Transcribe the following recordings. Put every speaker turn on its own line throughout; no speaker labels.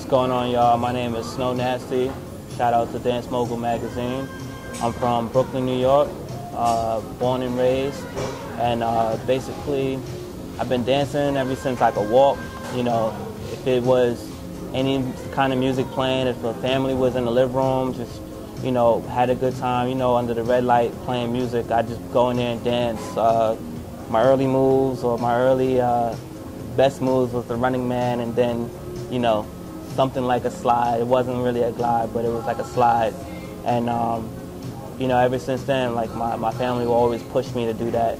going on, y'all? My name is Snow Nasty. Shout out to Dance Mogul Magazine. I'm from Brooklyn, New York, born and raised. And basically, I've been dancing ever since I could walk. You know, if it was any kind of music playing, if the family was in the living room, just, you know, had a good time, you know, under the red light playing music, I'd just go in there and dance. My early moves or my early best moves was the running man, and then, you know, something like a slide. It wasn't really a glide, but it was like a slide. And, you know, ever since then, like, my family will always push me to do that.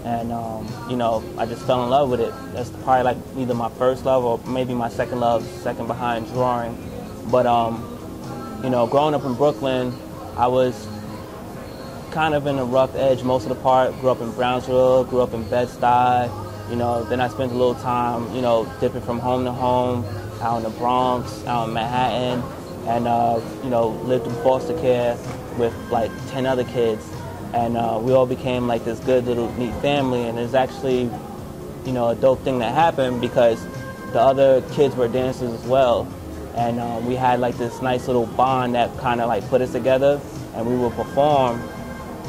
And, you know, I just fell in love with it. That's probably like either my first love or maybe my second love, second behind drawing. But, you know, growing up in Brooklyn, I was kind of in a rough edge most of the part. Grew up in Brownsville, grew up in Bed-Stuy. You know, then I spent a little time, you know, dipping from home to home, out in the Bronx, out in Manhattan, and, you know, lived in foster care with like 10 other kids. And we all became like this good little neat family. And it's actually, you know, a dope thing that happened because the other kids were dancers as well. And we had like this nice little bond that kind of like put us together, and we would perform,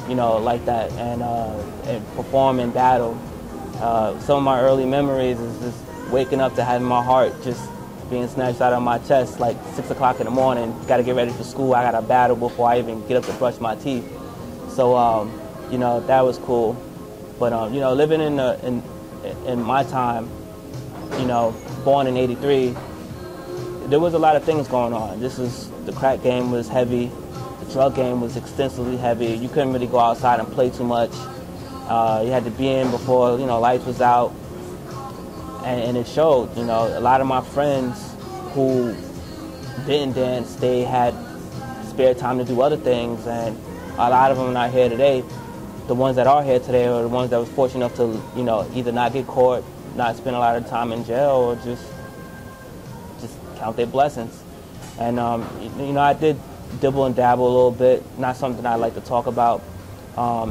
you know, like that, and perform in battle. Some of my early memories is just waking up to having my heart just being snatched out of my chest like 6 o'clock in the morning. Got to get ready for school. I got to battle before I even get up to brush my teeth. So, you know, that was cool. But, you know, living in my time, you know, born in '83, there was a lot of things going on. The crack game was heavy. The drug game was extensively heavy. You couldn't really go outside and play too much. You had to be in before, you know, lights was out. And it showed, you know, a lot of my friends who didn't dance, they had spare time to do other things, and a lot of them are not here today. The ones that are here today are the ones that was fortunate enough to, you know, either not get caught, not spend a lot of time in jail, or just count their blessings. And, you know, I did dibble and dabble a little bit, not something I like to talk about,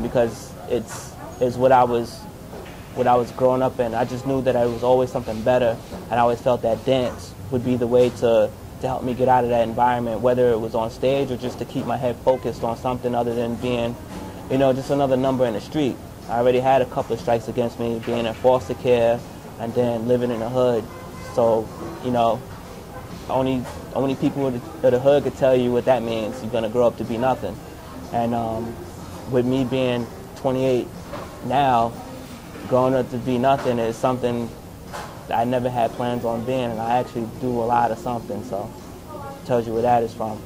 because it's what I was growing up in. I just knew that it was always something better, and I always felt that dance would be the way to help me get out of that environment, whether it was on stage or just to keep my head focused on something other than being, you know, just another number in the street. I already had a couple of strikes against me, being in foster care and then living in the hood. So, you know, only people of the hood could tell you what that means. You're going to grow up to be nothing. And with me being 28 now, growing up to be nothing is something I never had plans on being, and I actually do a lot of something, so it tells you where that is from.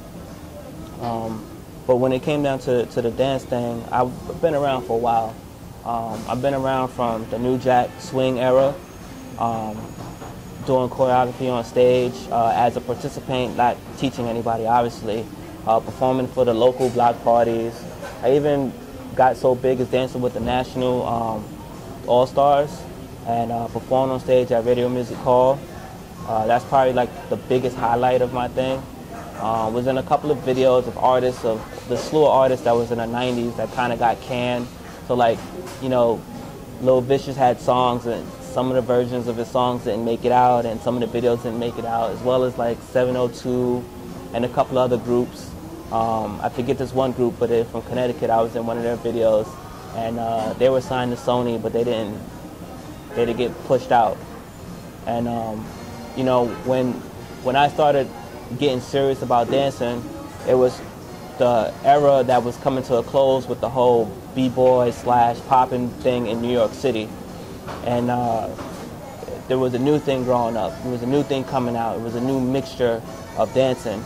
But when it came down to the dance thing, I've been around for a while. I've been around from the New Jack Swing era, doing choreography on stage as a participant, not teaching anybody, obviously, performing for the local block parties. I even got so big as dancing with the National All-Stars, and performed on stage at Radio Music Hall. That's probably like the biggest highlight of my thing. Was in a couple of videos of artists, of the slew of artists that was in the 90s that kind of got canned. So like, you know, Lil Vicious had songs, and some of the versions of his songs didn't make it out, and some of the videos didn't make it out, as well as like 702 and a couple other groups. I forget this one group, but they're from Connecticut. I was in one of their videos, and they were signed to Sony, but they didn't get pushed out. And you know, when I started getting serious about dancing, it was the era that was coming to a close with the whole b-boy / popping thing in New York City. And there was a new thing growing up. There was a new thing coming out. It was a new mixture of dancing.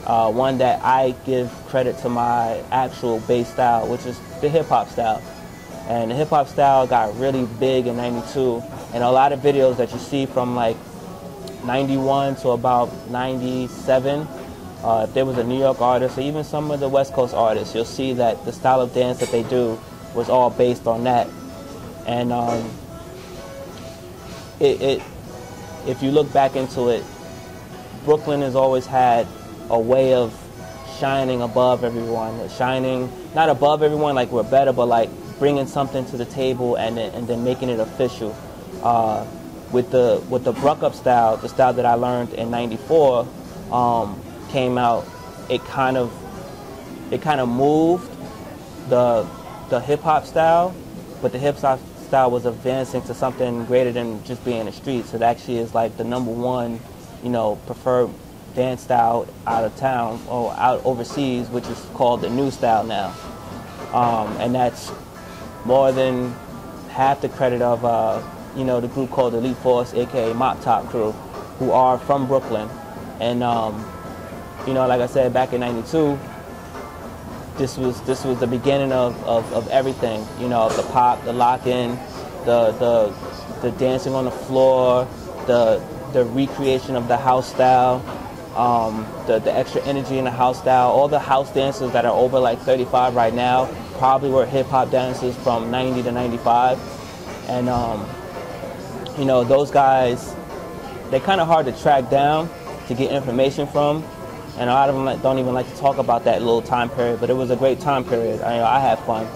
One that I give credit to my actual bass style, which is the hip-hop style. And the hip-hop style got really big in '92, and a lot of videos that you see from like '91 to about '97, if there was a New York artist or even some of the West Coast artists, you'll see that the style of dance that they do was all based on that. And if you look back into it, Brooklyn has always had a way of shining above everyone, shining not above everyone like we're better, but like bringing something to the table and then making it official. With the Bruck Up style, the style that I learned in '94, came out, it kind of moved the hip hop style, but the hip hop style was advancing to something greater than just being in the streets. It actually is like the #1, preferred dance style out of town or out overseas, which is called the new style now. And that's more than half the credit of the group called Elite Force, aka Mop Top Crew, who are from Brooklyn. And like I said, back in '92, this was the beginning of everything. The pop, the lock-in, the dancing on the floor, the recreation of the house style, the extra energy in the house style. All the house dancers that are over like 35 right now probably were hip-hop dancers from 90 to 95. And those guys, they're kind of hard to track down to get information from, and a lot of them don't even like to talk about that little time period, but it was a great time period. I had fun.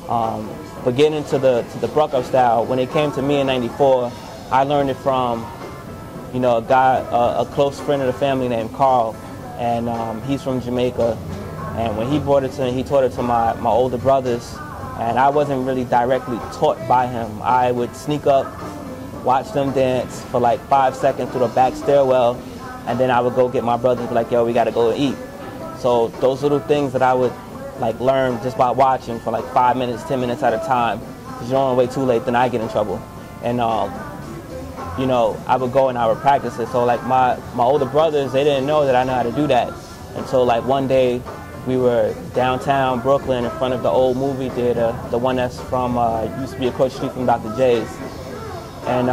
But getting into the Bruck-Up style, when it came to me in '94, I learned it from a guy, a close friend of the family named Carl, and he's from Jamaica. And when he brought it to me, he taught it to my older brothers, and I wasn't really directly taught by him. I would sneak up, watch them dance for like 5 seconds through the back stairwell, and then I would go get my brothers and be like, yo, we gotta go eat. So those little things that I would like learn just by watching for like 5 minutes, 10 minutes at a time, because you don't want to wait too late, then I get in trouble. And I would go and I would practice it. So like my older brothers, they didn't know that I know how to do that until like one day we were downtown Brooklyn in front of the old movie theater, the one that's from, used to be across the street from Dr. J's. And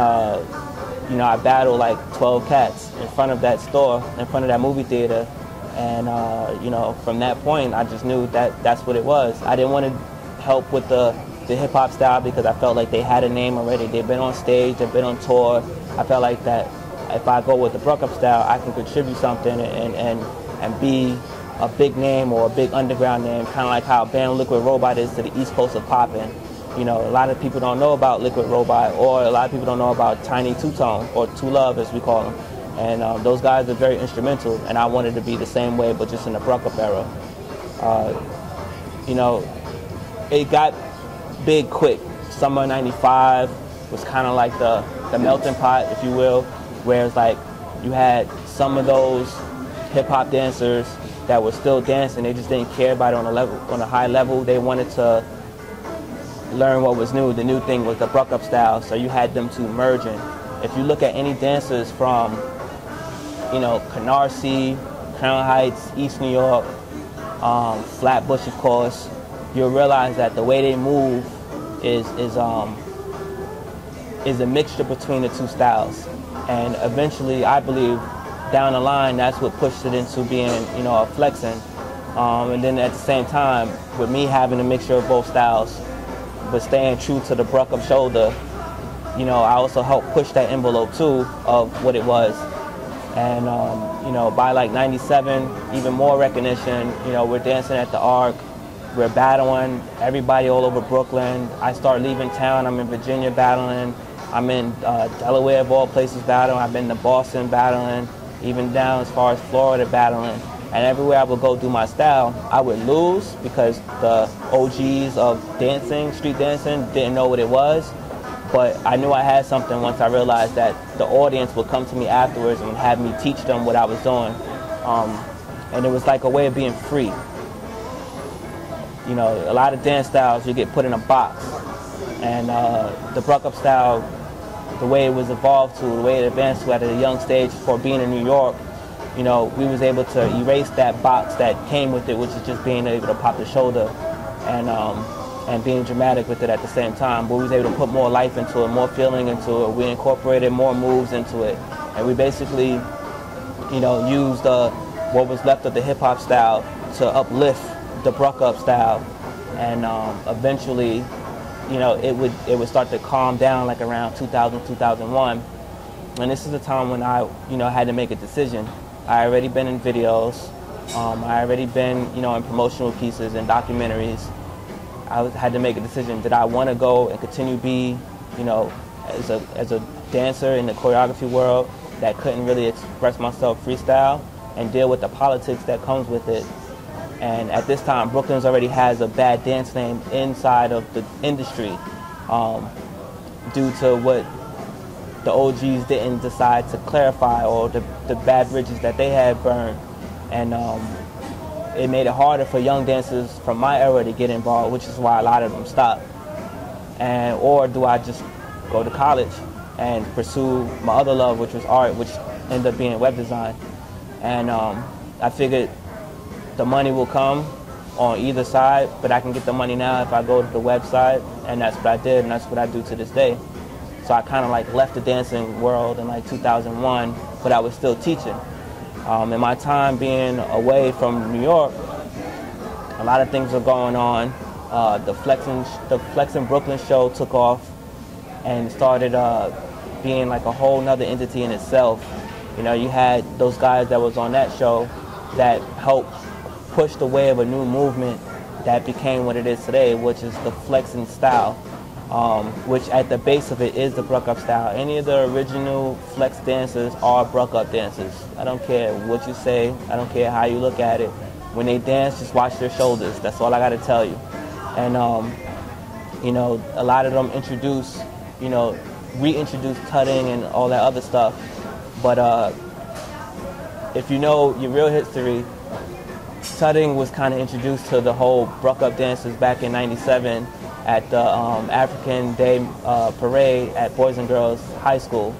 I battled like 12 cats in front of that store, in front of that movie theater. And from that point, I just knew that that's what it was. I didn't want to help with the hip-hop style because I felt like they had a name already. They've been on stage, they've been on tour. I felt like that if I go with the Bruck-Up style, I can contribute something and be a big name or a big underground name, kind of like how band Liquid Robot is to the East Coast of poppin'. A lot of people don't know about Liquid Robot, or a lot of people don't know about Tiny Two-Tone, or Two Love as we call them. And those guys are very instrumental, and I wanted to be the same way, but just in the Bruck-Up era. It got big quick. Summer '95 was kind of like the melting pot, if you will, where it's like you had some of those hip-hop dancers that were still dancing. They just didn't care about it on a high level. They wanted to learn what was new. The new thing was the Bruck-Up style, so you had them two merging. If you look at any dancers from Canarsie, Crown Heights, East New York, Flatbush, of course, you'll realize that the way they move is a mixture between the two styles. And eventually, I believe, down the line, that's what pushed it into being, a flexing. And then at the same time, with me having a mixture of both styles, but staying true to the Bruck-Up shoulder, I also helped push that envelope too of what it was. And by like '97, even more recognition. We're dancing at the Arc, we're battling everybody all over Brooklyn. I start leaving town. I'm in Virginia battling. I'm in Delaware of all places battling. I've been to Boston battling, even down as far as Florida battling. And everywhere I would go do my style, I would lose because the OGs of dancing, street dancing, didn't know what it was. But I knew I had something once I realized that the audience would come to me afterwards and have me teach them what I was doing. And it was like a way of being free. A lot of dance styles, you get put in a box. And the Bruck-Up style, the way it was evolved to, the way it advanced to at a young stage for being in New York, we was able to erase that box that came with it, which is just being able to pop the shoulder and being dramatic with it at the same time. But we was able to put more life into it, more feeling into it. We incorporated more moves into it. And we basically, used what was left of the hip-hop style to uplift the Bruck-Up style. And eventually, it would start to calm down like around 2000, 2001. And this is the time when I, had to make a decision. I already been in videos. I already been, in promotional pieces and documentaries. I had to make a decision. Did I want to go and continue be, as a dancer in the choreography world that couldn't really express myself freestyle? and deal with the politics that comes with it. And at this time, Brooklyn's already has a bad dance name inside of the industry due to what the OGs didn't decide to clarify, or the bad bridges that they had burned. And it made it harder for young dancers from my era to get involved, which is why a lot of them stopped. And or do I just go to college and pursue my other love, which was art, which ended up being web design. And I figured the money will come on either side, but I can get the money now if I go to the website, and that's what I did, and that's what I do to this day. So I kind of like left the dancing world in like 2001, but I was still teaching. In my time being away from New York, a lot of things were going on. The Flexin' Brooklyn show took off and started being like a whole nother entity in itself. You know, you had those guys that was on that show that helped push the way of a new movement that became what it is today, which is the flexing style, which at the base of it is the bruck-up style. Any of the original flex dancers are bruck-up dancers. I don't care what you say. I don't care how you look at it. When they dance, just watch their shoulders. That's all I got to tell you. And, you know, a lot of them introduce, you know, reintroduce tutting and all that other stuff. But if you know your real history, tutting was kind of introduced to the whole bruck-up dancers back in '97 at the African Day Parade at Boys and Girls High School.